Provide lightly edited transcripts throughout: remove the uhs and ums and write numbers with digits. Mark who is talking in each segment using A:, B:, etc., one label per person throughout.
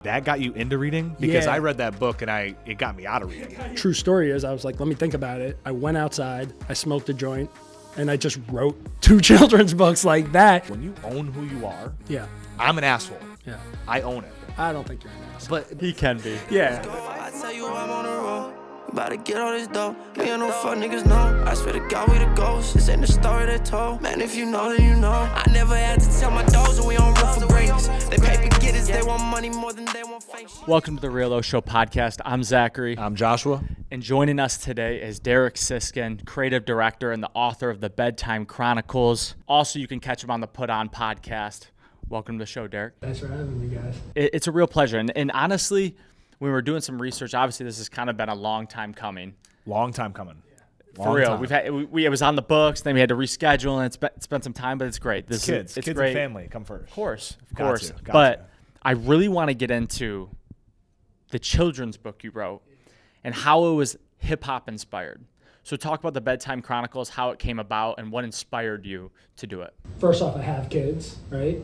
A: That got you into reading? Because
B: Yeah.
A: I read that book and it got me out of reading.
B: True story is I was like, let me think about it. I went outside, I smoked a joint, and I just wrote 2 children's books like that.
A: When you own who you are,
B: Yeah.
A: I'm an asshole.
B: Yeah.
A: I own it.
B: I don't think you're an ass.
A: But
C: He can be.
B: Yeah.
D: I tell you I'm on the road. About to get all this dough. Me and no fuck niggas know. I swear to God we the ghosts. This ain't the story they told. Man, if you know, then you know. I never had to tell my dogs that we on rough for greatness. They paper getters, they want money more than they want fame.
C: Welcome to the Real Oshow podcast. I'm Zachary.
A: I'm Joshua.
C: And joining us today is Derek Siskin, creative director and the author of the Bedtime Chronicles. Also, you can catch him on the Put On podcast. Welcome to the show, Derek.
B: Thanks for having me, guys.
C: It's a real pleasure. And honestly, when we're doing some research, obviously this has kind of been a long time coming.
A: Long time coming.
C: For real. It was on the books, then we had to reschedule, and it's been some time, but it's great.
A: It's kids
C: great.
A: and family come first.
C: Of course.
A: Got to.
C: But I really want to get into the children's book you wrote and how it was hip-hop inspired. So talk about the Bedtime Chronicles, how it came about, and what inspired you to do it.
B: First off, I have kids, right?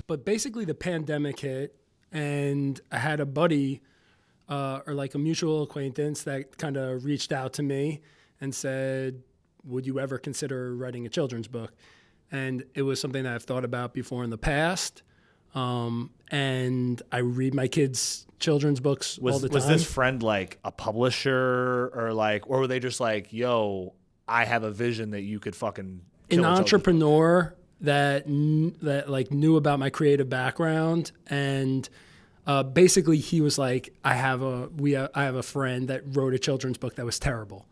B: But basically the pandemic hit, and I had a buddy or like a mutual acquaintance that kind of reached out to me and said, would you ever consider writing a children's book? And it was something that I've thought about before in the past. And I read my kids' children's books all the time.
A: Was this friend like a publisher or were they just like, yo, I have a vision that you could fucking kill
B: an
A: a
B: entrepreneur that like knew about my creative background, and basically he was like, I have a friend that wrote a children's book that was terrible,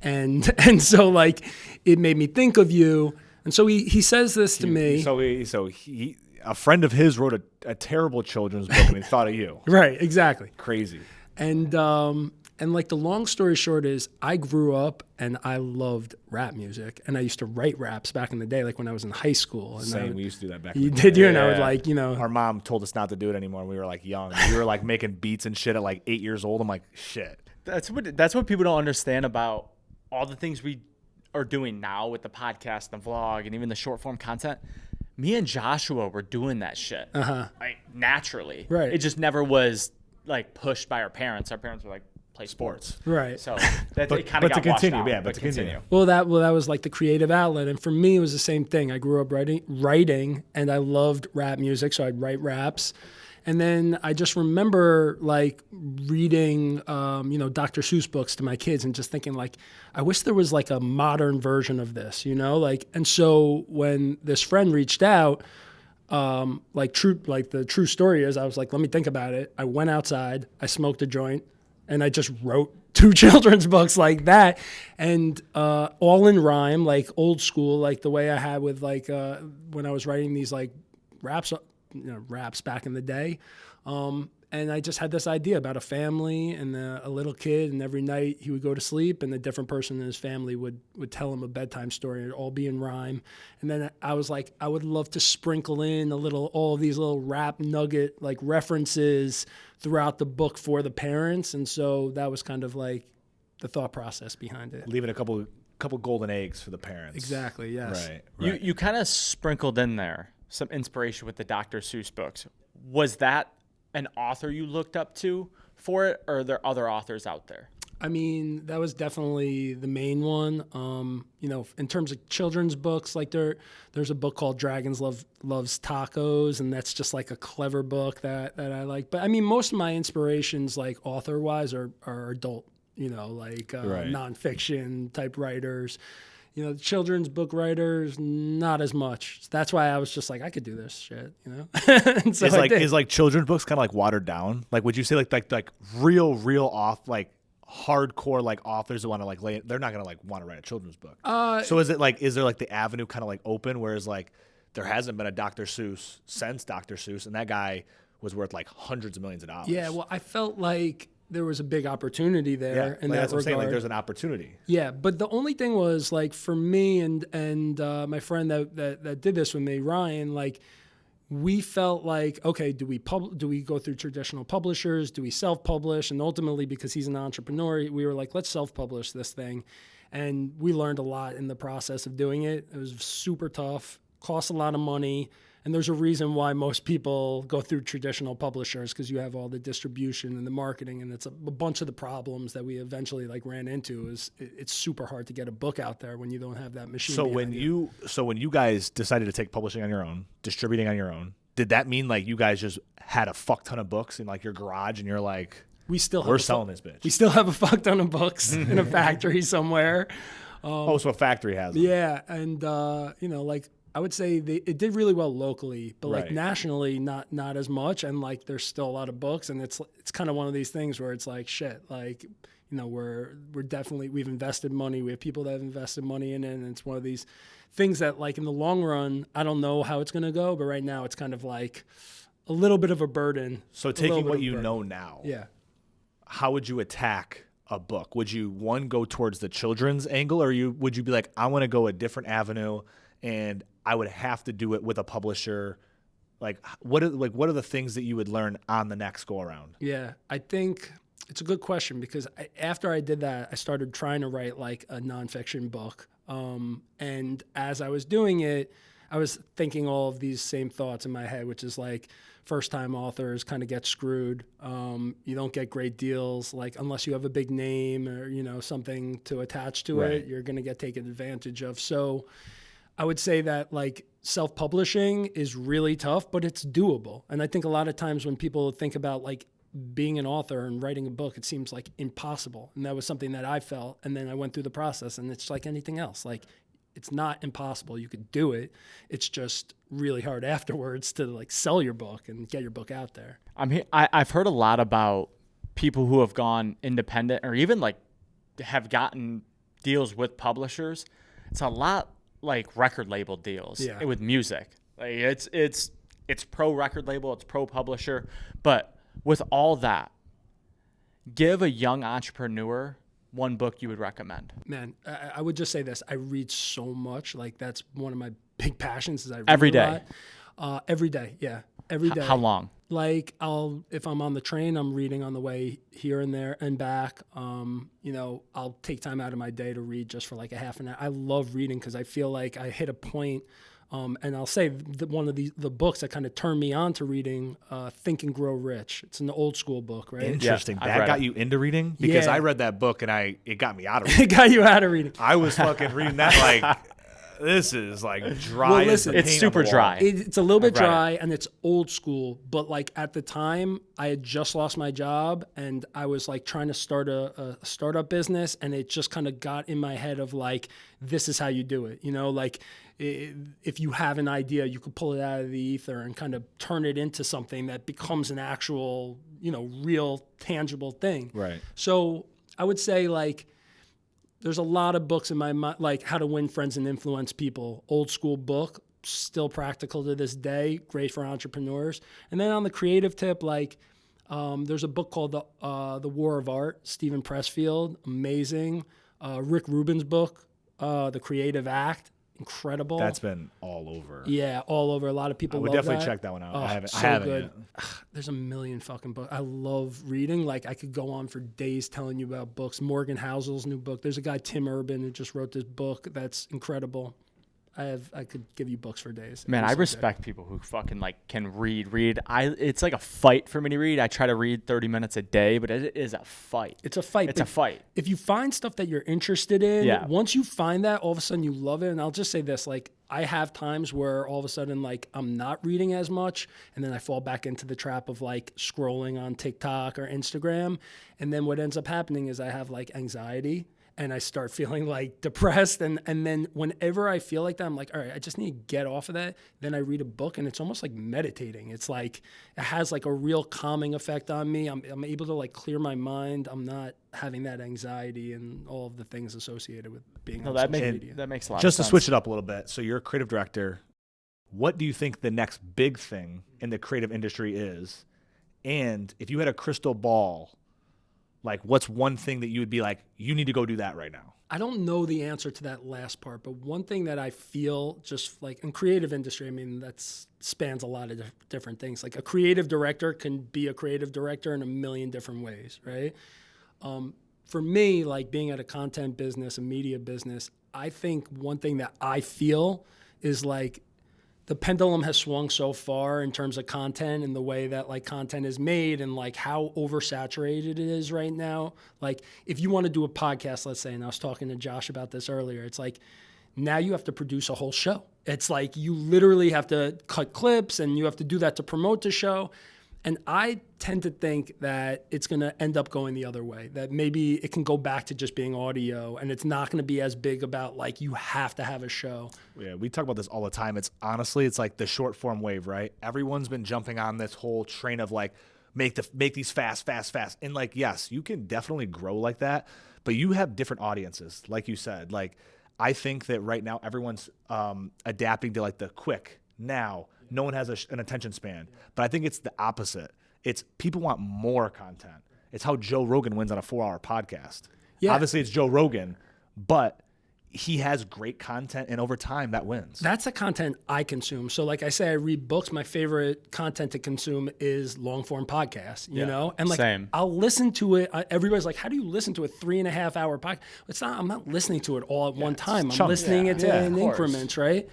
B: and so like it made me think of you, and so he says this to me.
A: So he a friend of his wrote a terrible children's book and he thought of you.
B: Right, exactly.
A: Crazy.
B: And like the long story short is I grew up and I loved rap music, and I used to write raps back in the day, like when I was in high school. And
A: Same, we used to do that back
B: you
A: in the
B: did
A: day.
B: you? And I would like, you know.
A: Our mom told us not to do it anymore when we were like young. We were like making beats and shit at like 8 years old. I'm like, shit.
C: That's what people don't understand about all the things we are doing now with the podcast, the vlog, and even the short form content. Me and Joshua were doing that shit like naturally.
B: Right.
C: It just never was like pushed by our parents. Our parents were like, play sports.
B: Right.
C: So that
A: But-
C: it kind of
A: but
C: got
A: to continue,
C: washed out.
A: yeah, but to continue.
B: Well, that was like the creative outlet, and for me, it was the same thing. I grew up writing, and I loved rap music, so I'd write raps, and then I just remember like reading, Dr. Seuss books to my kids, and just thinking like, I wish there was like a modern version of this, like. And so when this friend reached out, the true story is, I was like, let me think about it. I went outside, I smoked a joint, and I just wrote 2 children's books like that, and all in rhyme, like old school, like the way I had with like when I was writing these like raps back in the day. And I just had this idea about a family and a little kid, and every night he would go to sleep, and a different person in his family would tell him a bedtime story, and it'd all be in rhyme. And then I was like, I would love to sprinkle in all these little rap nugget like references throughout the book for the parents, and so that was kind of like the thought process behind it.
A: Leaving a couple golden eggs for the parents.
B: Exactly. Yes.
A: Right.
C: You kind of sprinkled in there some inspiration with the Dr. Seuss books. Was that an author you looked up to for it, or are there other authors out there?
B: I mean, that was definitely the main one. In terms of children's books, like there's a book called Dragons Loves Tacos, and that's just like a clever book that I like. But I mean, most of my inspirations, like author-wise, are adult, nonfiction type writers. Children's book writers, not as much. So that's why I was just like, I could do this shit, And so
A: is like children's books kind of like watered down? Like, would you say like real off like hardcore like authors that want to like they're not gonna like want to write a children's book? So is there like the avenue kind of like open, whereas like there hasn't been a Dr. Seuss since Dr. Seuss, and that guy was worth like hundreds of millions of dollars.
B: Yeah, well, I felt like there was a big opportunity there in that
A: that's what I'm saying. Like,
B: regard.
A: there's an opportunity.
B: Yeah, but the only thing was like for me and my friend that did this with me, Ryan, like we felt like, okay, do we go through traditional publishers? Do we self-publish? And ultimately, because he's an entrepreneur, we were like, let's self-publish this thing. And we learned a lot in the process of doing it. It was super tough, cost a lot of money. And there's a reason why most people go through traditional publishers, because you have all the distribution and the marketing, and it's a bunch of the problems that we eventually like ran into. Is it's super hard to get a book out there when you don't have that machine.
A: So when you guys decided to take publishing on your own, distributing on your own, did that mean like you guys just had a fuck ton of books in like your garage and you're like, we're selling this bitch?
B: We still have a fuck ton of books in a factory somewhere.
A: So a factory has them.
B: Yeah, and like I would say it did really well locally, but like
A: Right.
B: nationally, not as much. And like there's still a lot of books, and it's kind of one of these things where it's like shit, like we're definitely, we've invested money, we have people that have invested money in it, and it's one of these things that like in the long run, I don't know how it's gonna go, but right now it's kind of like a little bit of a burden.
A: So taking what you know now,
B: yeah,
A: how would you attack a book? Would you go towards the children's angle, or would you be like, I want to go a different avenue, and I would have to do it with a publisher? Like what are the things that you would learn on the next go around?
B: Yeah, I think it's a good question, because after I did that, I started trying to write like a nonfiction book. And as I was doing it, I was thinking all of these same thoughts in my head, which is like first-time authors kind of get screwed. You don't get great deals, like unless you have a big name or something to attach to
A: Right.
B: it, you're going to get taken advantage of. So I would say that like self-publishing is really tough, but it's doable. And I think a lot of times when people think about like being an author and writing a book, it seems like impossible. And that was something that I felt. And then I went through the process, and it's like anything else. Like it's not impossible. You could do it. It's just really hard afterwards to like sell your book and get your book out there.
C: I've heard a lot about people who have gone independent or even like have gotten deals with publishers. It's a lot like record label deals with music. Like it's pro record label, it's pro publisher. But with all that, give a young entrepreneur one book you would recommend.
B: Man, I would just say this. I read so much. Like that's one of my big passions, is I read
C: Every
B: a
C: day?
B: lot. Every day. Yeah. Every day.
C: How long?
B: Like if I'm on the train, I'm reading on the way here and there and back. I'll take time out of my day to read just for like a half an hour. I love reading because I feel like I hit a point. And I'll say one of the books that kind of turned me on to reading, Think and Grow Rich. It's an old school book, right?
A: Interesting.
C: Yeah,
A: that got you into reading? Because
B: Yeah.
A: I read that book and it got me out of reading.
B: It got you out of reading.
A: I was fucking reading that like, this is like dry.
B: Well,
A: as
B: listen,
A: the
C: it's
A: paint on
C: super
A: the wall.
C: dry.
B: It's a little bit
C: I've read
B: dry and it's old school, but like at the time I had just lost my job and I was like trying to start a startup business, and it just kind of got in my head of like, this is how you do it. Like if you have an idea, you could pull it out of the ether and kind of turn it into something that becomes an actual, real tangible thing.
A: Right.
B: So I would say like, there's a lot of books in my mind, like How to Win Friends and Influence People, old school book, still practical to this day, great for entrepreneurs. And then on the creative tip, like there's a book called The War of Art, Stephen Pressfield, amazing. Rick Rubin's book, The Creative Act, incredible.
A: That's been all over.
B: Yeah, all over. A lot of people
A: I would
B: love
A: definitely
B: that.
A: check that one out.
B: Oh,
A: I haven't.
B: so
A: I haven't
B: good.
A: yet.
B: There's a million fucking books. I love reading. Like I could go on for days telling you about books. Morgan Housel's new book. There's a guy, Tim Urban, who just wrote this book that's incredible. I could give you books for days.
C: Man, I respect people who fucking like can read. It's like a fight for me to read. I try to read 30 minutes a day, but it is a fight.
B: It's a fight.
C: It's a fight.
B: If you find stuff that you're interested in,
C: Yeah.
B: once you find that, all of a sudden you love it. And I'll just say this, like I have times where all of a sudden like I'm not reading as much, and then I fall back into the trap of like scrolling on TikTok or Instagram. And then what ends up happening is I have like anxiety. And I start feeling like depressed. And then whenever I feel like that, I'm like, all right, I just need to get off of that. Then I read a book, and it's almost like meditating. It's like, it has like a real calming effect on me. I'm able to like clear my mind. I'm not having that anxiety and all of the things associated with being on social media.
C: That makes a lot
A: Just
C: of
A: to
C: sense.
A: switch it up a little bit. So you're a creative director. What do you think the next big thing in the creative industry is? And if you had a crystal ball, like what's one thing that you would be like, you need to go do that right now?
B: I don't know the answer to that last part, but one thing that I feel just like in creative industry, I mean, that spans a lot of different things. Like a creative director can be a creative director in a million different ways, right? For me, like being at a content business, a media business, I think one thing that I feel is like the pendulum has swung so far in terms of content and the way that like content is made and like how oversaturated it is right now. Like if you want to do a podcast, let's say, and I was talking to Josh about this earlier, it's like now you have to produce a whole show. It's like you literally have to cut clips and you have to do that to promote the show. And I tend to think that it's going to end up going the other way, that maybe it can go back to just being audio and it's not going to be as big about like you have to have a show.
A: Yeah, we talk about this all the time. It's honestly, it's like the short form wave, right? Everyone's been jumping on this whole train of like make these fast. And like, yes, you can definitely grow like that, but you have different audiences. Like you said, like I think that right now everyone's adapting to like the quick now. No one has an attention span. But I think it's the opposite. It's people want more content. It's how Joe Rogan wins on a 4-hour podcast. Yeah. Obviously, it's Joe Rogan, but he has great content, and over time, that wins.
B: That's the content I consume. So like I say, I read books. My favorite content to consume is long-form podcasts, you know? And like,
C: Same.
B: I'll listen to it. Everybody's like, how do you listen to a 3.5-hour podcast? I'm not listening to it all at one time. I'm listening it in increments, right?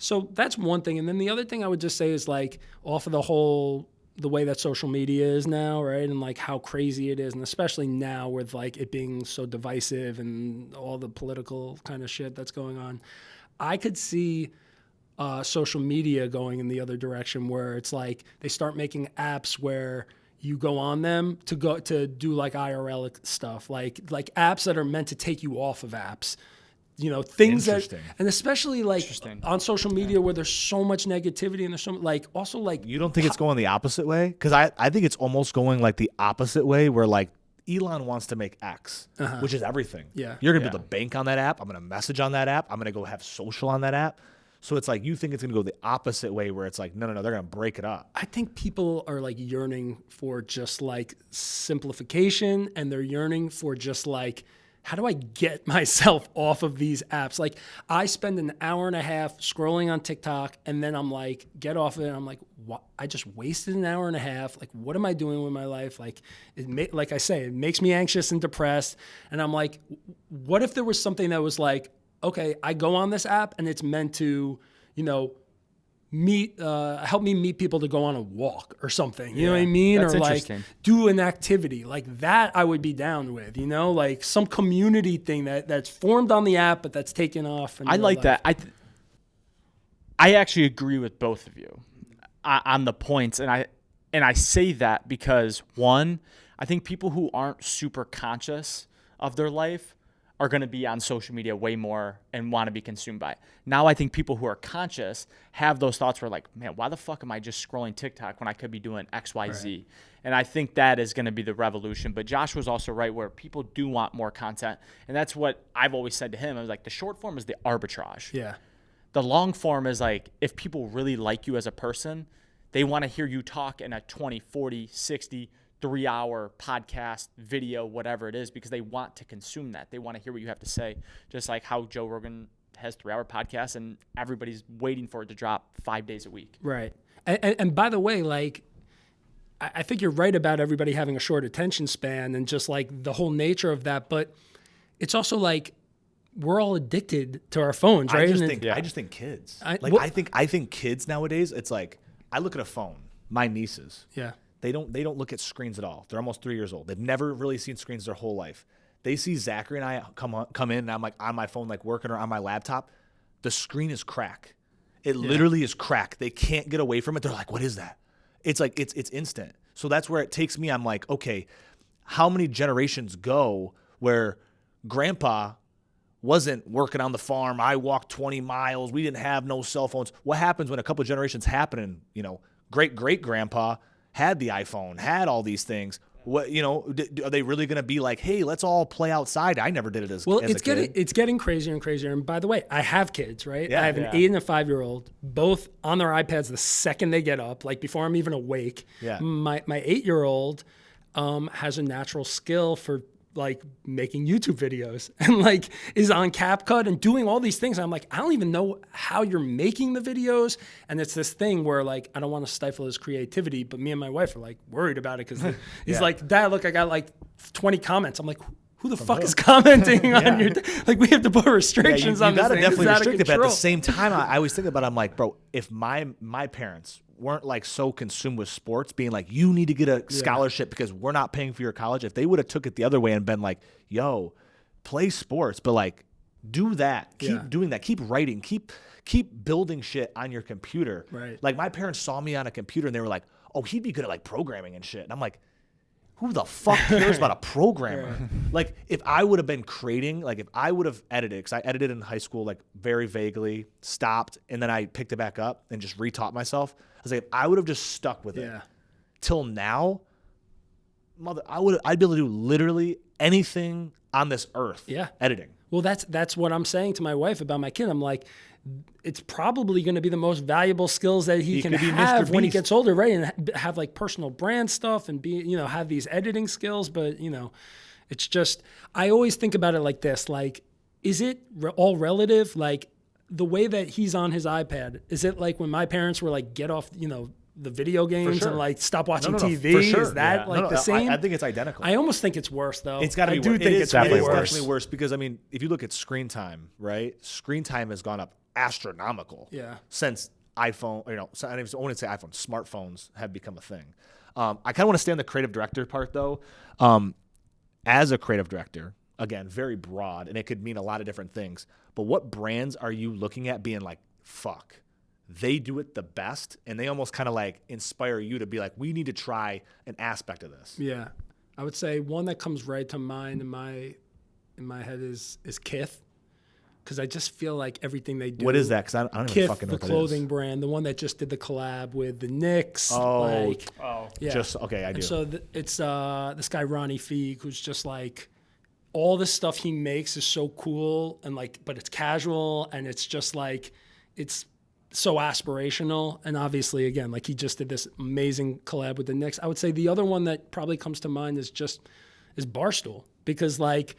B: So that's one thing. And then the other thing I would just say is like off of the way that social media is now, right? And like how crazy it is. And especially now with like it being so divisive and all the political kind of shit that's going on, I could see social media going in the other direction where it's like they start making apps where you go on them to do like IRL stuff, like apps that are meant to take you off of apps. You know, things that, and especially like on social media where there's so much negativity and there's so like also like.
A: You don't think it's going the opposite way? Because I think it's almost going like the opposite way where like Elon wants to make X, which is everything.
B: Yeah.
A: You're going to be able to bank on that app. I'm going to message on that app. I'm going to go have social on that app. So it's like you think it's going to go the opposite way where it's like, no, they're going to break it up.
B: I think people are like yearning for just like simplification and they're yearning for just like, how do I get myself off of these apps? Like I spend an hour and a half scrolling on TikTok and then I'm like, get off of it. And I'm like, what? I just wasted an hour and a half. Like, what am I doing with my life? Like, like I say, it makes me anxious and depressed. And I'm like, what if there was something that was like, okay, I go on this app and it's meant to, you know, help me meet people to go on a walk or something, you know what I mean?
C: That's
B: or like do an activity like that I would be down with, you know, like some community thing that's formed on the app, but that's taken off.
C: I like that. I actually agree with both of you on the points. And I say that because one, I think people who aren't super conscious of their life are going to be on social media way more and want to be consumed by it. Now I think people who are conscious have those thoughts where like, man, why the fuck am I just scrolling TikTok when I could be doing X, Y, Z? Right. And I think that is going to be the revolution. But Josh was also right where people do want more content. And that's what I've always said to him. I was like, the short form is the arbitrage.
B: Yeah.
C: The long form is like, if people really like you as a person, they want to hear you talk in a 20, 40, 60, 3-hour podcast, video, whatever it is, because they want to consume that. They want to hear what you have to say, just like how Joe Rogan has 3-hour podcasts and everybody's waiting for it to drop 5 days a week.
B: Right. And by the way, like, I think you're right about everybody having a short attention span and just like the whole nature of that. But it's also like we're all addicted to our phones, right?
A: I just think kids. I think kids nowadays, it's like I look at a phone, my nieces.
B: Yeah.
A: They don't look at screens at all. They're almost 3 years old. They've never really seen screens their whole life. They see Zachary and I come in, and I'm like on my phone, like working or on my laptop. The screen is crack. It literally is crack. They can't get away from it. They're like, what is that? It's like it's instant. So that's where it takes me. I'm like, okay, how many generations go where grandpa wasn't working on the farm? I walked 20 miles. We didn't have no cell phones. What happens when a couple of generations happen and, you know, great-great-grandpa had the iPhone, had all these things? What, you know, are they really going to be like, hey, let's all play outside? I never did it as a kid.
B: It's getting crazier and crazier. And by the way, I have kids, right?
A: Yeah,
B: I have an 8 and a 5-year-old, both on their iPads the second they get up, like before I'm even awake.
A: Yeah.
B: My 8-year-old has a natural skill for like making YouTube videos and like is on CapCut and doing all these things. I'm like, I don't even know how you're making the videos. And it's this thing where like, I don't want to stifle his creativity, but me and my wife are like worried about it. Cause he's like, Dad, look, I got like 20 comments. I'm like, who the fuck is commenting on your like we have to put restrictions on
A: you
B: this
A: gotta
B: thing.
A: definitely
B: It's out of
A: restrict it, but at the
B: control.
A: same time I always think about it, I'm like, bro, if my parents weren't like so consumed with sports being like, you need to get a scholarship because we're not paying for your college, if they would have took it the other way and been like, yo, play sports, but like do that, keep doing that, keep writing, keep building shit on your computer.
B: Right.
A: Like my parents saw me on a computer and they were like, oh, he'd be good at like programming and shit. And I'm like, who the fuck cares about a programmer? Like if I would have been creating, like if I would have edited, because I edited in high school, like very vaguely, stopped, and then I picked it back up and just retaught myself. I was like, if I would have just stuck with it till now, I'd be able to do literally anything on this earth. Editing.
B: Well, that's what I'm saying to my wife about my kid. I'm like, it's probably going to be the most valuable skills that he can have when he gets older, right? And have like personal brand stuff and be, have these editing skills. But, it's just, I always think about it like this, like, is it all relative? Like the way that he's on his iPad, is it like when my parents were like, get off, the video games and like stop watching TV?
A: For sure.
B: Is that the same?
A: I think it's identical.
B: I almost think it's worse though.
A: It's got to be
B: I do
A: worse.
B: think it's
A: definitely
B: worse.
A: Definitely worse because I mean, if you look at screen time, right? Screen time has gone up astronomical. Since iPhone, I want to say iPhone, smartphones have become a thing. I kind of want to stay on the creative director part though. As a creative director, again, very broad, and it could mean a lot of different things. But what brands are you looking at being like, fuck, they do it the best, and they almost kind of like inspire you to be like, we need to try an aspect of this.
B: Yeah, I would say one that comes right to mind in my head is Kith, because I just feel like everything they do.
A: What is that? Because I don't
B: Kith,
A: even fucking know
B: the
A: what that is.
B: clothing brand, the one that just did the collab with the Knicks. Yeah.
A: Just okay, I do.
B: And so it's this guy Ronnie Feig, who's just like, all the stuff he makes is so cool and like, but it's casual and it's just like, it's so aspirational. And obviously, again, like he just did this amazing collab with the Knicks. I would say the other one that probably comes to mind is Barstool, because like,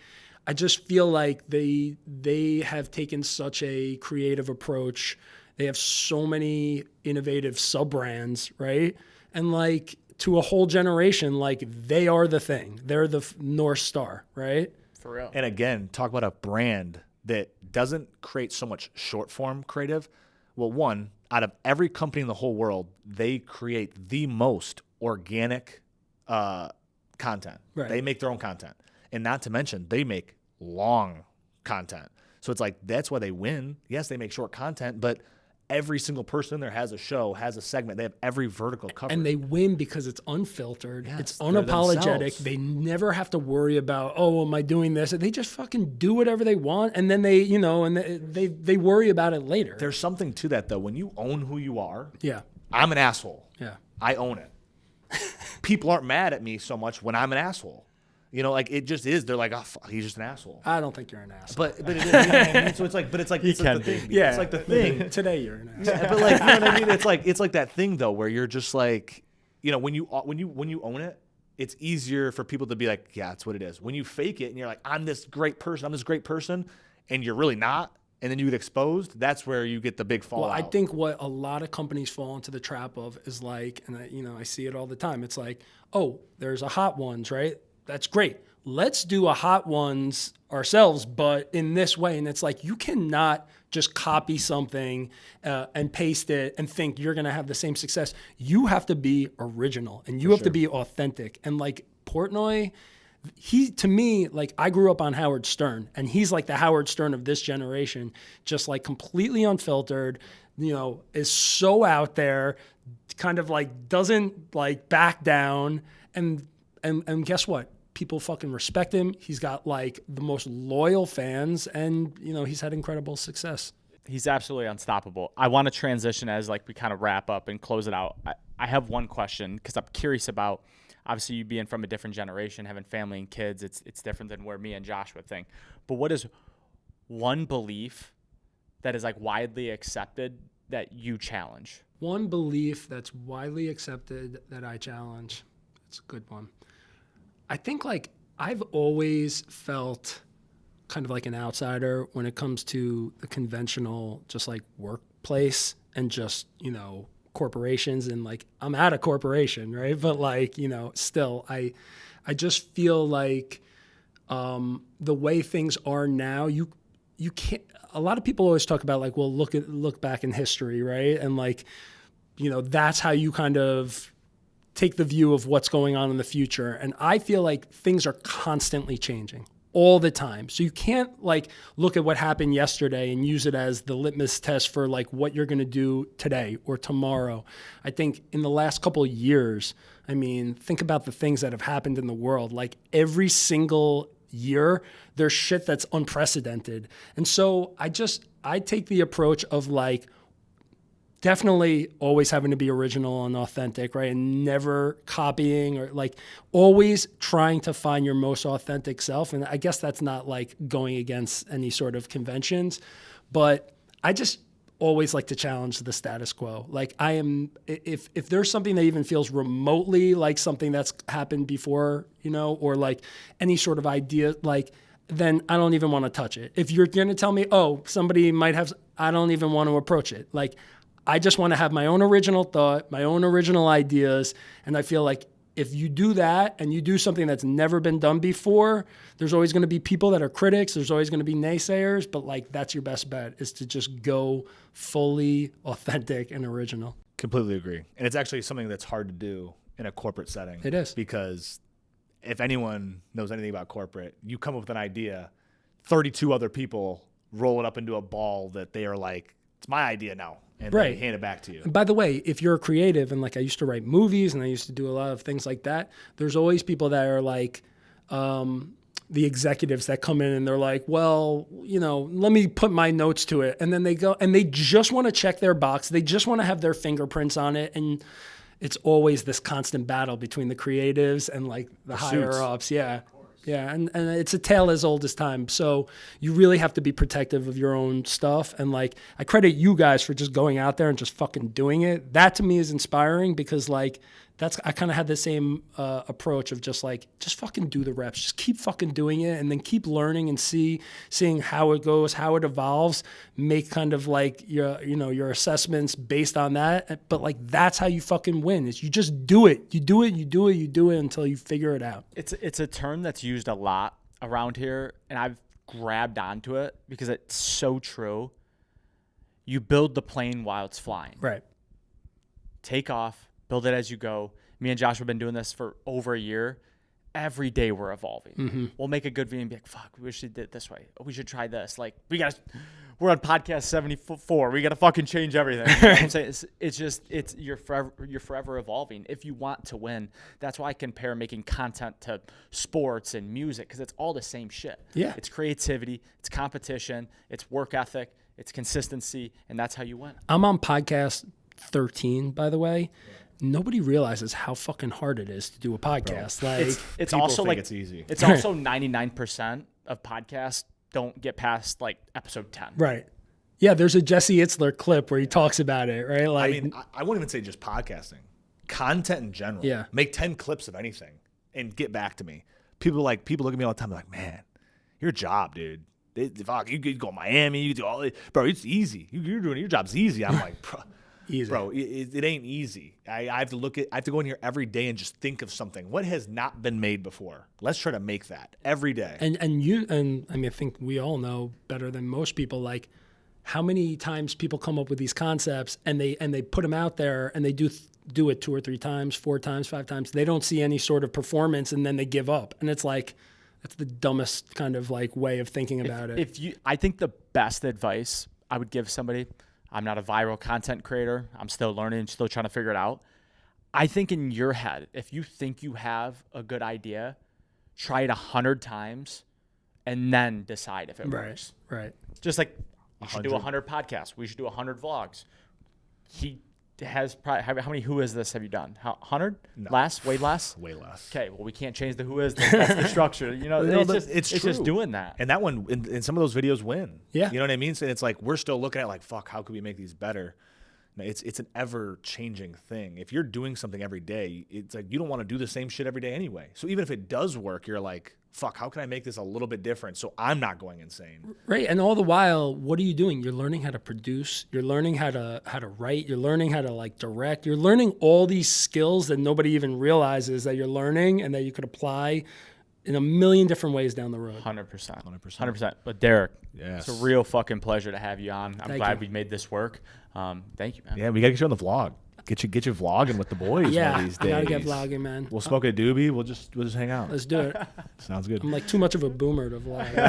B: I just feel like they have taken such a creative approach. They have so many innovative sub-brands, right? And like to a whole generation, like they are the thing. They're the North Star, right?
C: For real.
A: And again, talk about a brand that doesn't create so much short form creative. Well, one, out of every company in the whole world, they create the most organic content.
B: Right.
A: They make their own content. And not to mention, they make long content. So it's like, that's why they win. Yes, they make short content, but every single person in there has a show, has a segment. They have every vertical covered.
B: And they win because it's unfiltered.
A: Yes,
B: it's
A: they're
B: unapologetic.
A: themselves.
B: They never have to worry about, oh, am I doing this? They just fucking do whatever they want. And then they, and they worry about it later.
A: There's something to that, though. When you own who you are,
B: Yeah.
A: I'm an asshole.
B: Yeah.
A: I own it. People aren't mad at me so much when I'm an asshole. Like it just is. They're like, oh, fuck, he's just an asshole.
B: I don't think you're an asshole.
A: But it is. You know what I mean? So it's like, it's
C: can
A: the thing.
C: be.
B: Yeah.
A: It's like the thing.
B: Today you're an asshole.
A: Yeah, but like, you know what I mean? It's like that thing though, where you're just like, when you own it, it's easier for people to be like, yeah, that's what it is. When you fake it and you're like, I'm this great person, and you're really not, and then you get exposed, that's where you get the big fallout.
B: Well, I think what a lot of companies fall into the trap of is like, and I see it all the time. It's like, oh, there's a Hot Ones, right? That's great. Let's do a Hot Ones ourselves, but in this way. And it's like, you cannot just copy something and paste it and think you're going to have the same success. You have to be original and you have to be authentic. And like Portnoy, to me, like I grew up on Howard Stern, and he's like the Howard Stern of this generation, just like completely unfiltered, is so out there, kind of like doesn't like back down. And guess what? People fucking respect him. He's got like the most loyal fans, and he's had incredible success.
C: He's absolutely unstoppable. I want to transition as like we kind of wrap up and close it out. I have one question because I'm curious about, obviously you being from a different generation, having family and kids, it's different than where me and Josh would think. But what is one belief that is like widely accepted that you challenge?
B: One belief that's widely accepted that I challenge. It's a good one. I think like I've always felt kind of like an outsider when it comes to the conventional, just like workplace and just, corporations, and like I'm at a corporation, right? But like, still I just feel like the way things are now, you can't. A lot of people always talk about like, well, look back in history, right? And like, that's how you kind of take the view of what's going on in the future. And I feel like things are constantly changing all the time. So you can't like look at what happened yesterday and use it as the litmus test for like what you're going to do today or tomorrow. I think in the last couple of years, I mean, think about the things that have happened in the world. Like every single year, there's shit that's unprecedented. And so I take the approach of like, definitely always having to be original and authentic, right? And never copying or like always trying to find your most authentic self. And I guess that's not like going against any sort of conventions, but I just always like to challenge the status quo. Like if there's something that even feels remotely like something that's happened before, or like any sort of idea, like, then I don't even want to touch it. If you're going to tell me, oh, somebody might have, I don't even want to approach it. Like, I just want to have my own original thought, my own original ideas. And I feel like if you do that and you do something that's never been done before, there's always going to be people that are critics. There's always going to be naysayers, but like that's your best bet is to just go fully authentic and original.
A: Completely agree. And it's actually something that's hard to do in a corporate setting.
B: It is.
A: Because if anyone knows anything about corporate, you come up with an idea, 32 other people roll it up into a ball that they are like, it's my idea now. And
B: right.
A: They hand it back to you.
B: And by the way, if you're a creative, and like I used to write movies and I used to do a lot of things like that, there's always people that are like the executives that come in and they're like, well, let me put my notes to it. And then they go and they just want to check their box. They just want to have their fingerprints on it. And it's always this constant battle between the creatives and like the higher ups. Yeah. Yeah, and it's a tale as old as time. So you really have to be protective of your own stuff. And like, I credit you guys for just going out there and just fucking doing it. That to me is inspiring because like, I kind of had the same approach of just fucking do the reps. Just keep fucking doing it and then keep learning and seeing how it goes, how it evolves, make kind of like your assessments based on that. But like, that's how you fucking win is you just do it. You do it until you figure it out.
C: It's a term that's used a lot around here and I've grabbed onto it because it's so true. You build the plane while it's flying.
B: Right.
C: Take off. Build it as you go. Me and Josh have been doing this for over a year. Every day we're evolving. Mm-hmm. We'll make a good video and be like, fuck, we wish we did it this way. Oh, we should try this. Like, we're on podcast 74. We got to fucking change everything. You know what I'm saying? You're forever evolving if you want to win. That's why I compare making content to sports and music because it's all the same shit.
B: Yeah.
C: It's creativity. It's competition. It's work ethic. It's consistency. And that's how you win.
B: I'm on podcast 13, by the way. Nobody realizes how fucking hard it is to do a podcast.
A: Bro,
B: like
C: it's also like
A: it's easy.
C: It's also 99% of podcasts don't get past like episode 10.
B: Right. Yeah, there's a Jesse Itzler clip where he talks about it, right? Like,
A: I mean, I wouldn't even say just podcasting. Content in general.
B: Yeah.
A: Make 10 clips of anything and get back to me. People look at me all the time. They're like, man, your job, dude. Fuck, you could go to Miami. You could do all it. Bro, it's easy. You're doing your job's easy. I'm like, bro.
B: Easy.
A: Bro, it ain't easy. I have to go in here every day and just think of something. What has not been made before? Let's try to make that every day.
B: And I mean, I think we all know better than most people, like how many times people come up with these concepts and they put them out there and they do it 2 or 3 times, 4 times, 5 times. They don't see any sort of performance and then they give up. And it's like, that's the dumbest kind of like way of thinking about it.
C: I think the best advice I would give somebody, I'm not a viral content creator. I'm still learning, still trying to figure it out. I think in your head, if you think you have a good idea, try it 100 times and then decide if it works.
B: Right.
C: Just like you should do 100 podcasts. We should do 100 vlogs. He has probably, how many Who Is This have you done? 100?
A: No.
C: Less? Way less?
A: Way less.
C: Okay, well, we can't change the Who Is This. That's the structure. It's just doing that.
A: And that one, in some of those videos win.
B: Yeah.
A: You know what I mean? So it's like, we're still looking at like, fuck, how could we make these better? No, it's an ever-changing thing. If you're doing something every day, it's like you don't want to do the same shit every day anyway. So even if it does work, you're like, fuck, how can I make this a little bit different so I'm not going insane?
B: Right. And all the while, what are you doing? You're learning how to produce. You're learning how to write. You're learning how to like direct. You're learning all these skills that nobody even realizes that you're learning and that you could apply in a million different ways down the road.
C: 100%. But Derek,
A: yes,
C: it's a real fucking pleasure to have you on. I'm glad we made this work. Thank you, man.
A: Yeah, we gotta get you on the vlog. Get you vlogging with the boys one of these days.
B: I gotta get vlogging, man.
A: We'll smoke a doobie. We'll just hang out.
B: Let's do it.
A: Sounds good.
B: I'm like too much of a boomer to vlog.
A: All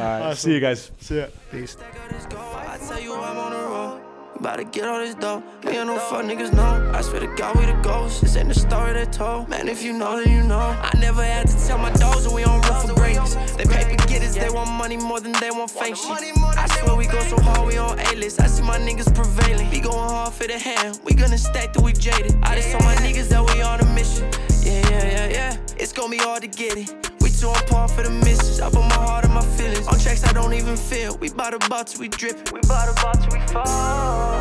A: right, awesome. See you guys. See ya.
B: Peace.
D: I tell you I'm on the road. About to get all this dough. Me and no fuck niggas know. I swear to God we the ghosts. This ain't the story they told. Man, if you know, then you know. I never had to tell my dogs that we on rough for greatness. They paper getters, they want money more than they want fake shit. I swear we go so hard, we on A-list. I see my niggas prevailing. We going hard for the hand. We gonna stack till we jaded. I just told my niggas that we on a mission. Yeah. It's gonna be hard to get it. We too on par for the misses. I put my heart and my feelings on tracks I don't even feel. We bout till we drip. We bout till we fall.